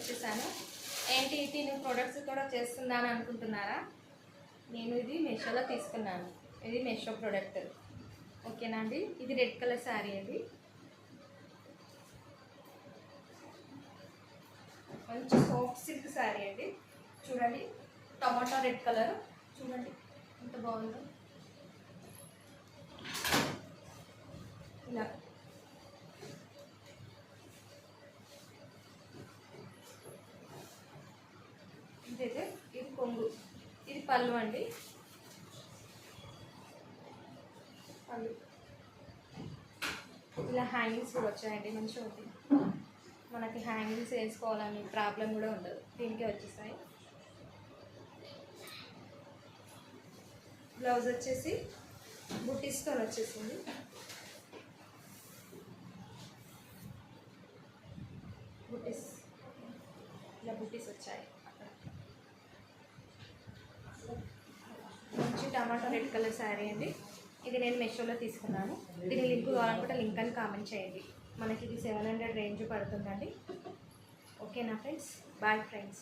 వచ్చేసాను. ఏంటి తిను ప్రొడక్ట్స్ కూడా చేస్తుందా అని అనుకుంటున్నారా? నేను ఇది మీషోలో తీసుకున్నాను. ఇది మీషో ప్రోడక్ట్. ఓకేనా అండి. ఇది రెడ్ కలర్ శారీ అండి. మంచి సాఫ్ట్ సిల్క్ శారీ అండి. చూడండి, టమాటా రెడ్ కలర్. చూడండి ఎంత బాగుందో. ఇలా ఇదైతే ఇది కొంగు, ఇది పళ్ళు అండి. పళ్ళు ఇలా హ్యాంగింగ్స్ కూడా వచ్చాయండి. మంచిగా ఉంది. మనకి హ్యాంగింగ్స్ వేసుకోవాలని ప్రాబ్లం కూడా ఉండదు, దీనికే వచ్చేస్తాయి. బ్లౌజ్ వచ్చేసి బుట్టీస్తో వచ్చేసింది. బుట్టీస్ ఇలా బుట్టీస్ వచ్చాయి. మంచి టమాటా రెడ్ కలర్ శారీ అండి. ఇది నేను మీషోలో తీసుకున్నాను. దీని లింక్ కావాలనుకుంటే లింక్ అని కామెంట్ చేయండి. మనకి ఇది 700 రేంజ్ పడుతుందండి. ఓకేనా ఫ్రెండ్స్? Bye friends.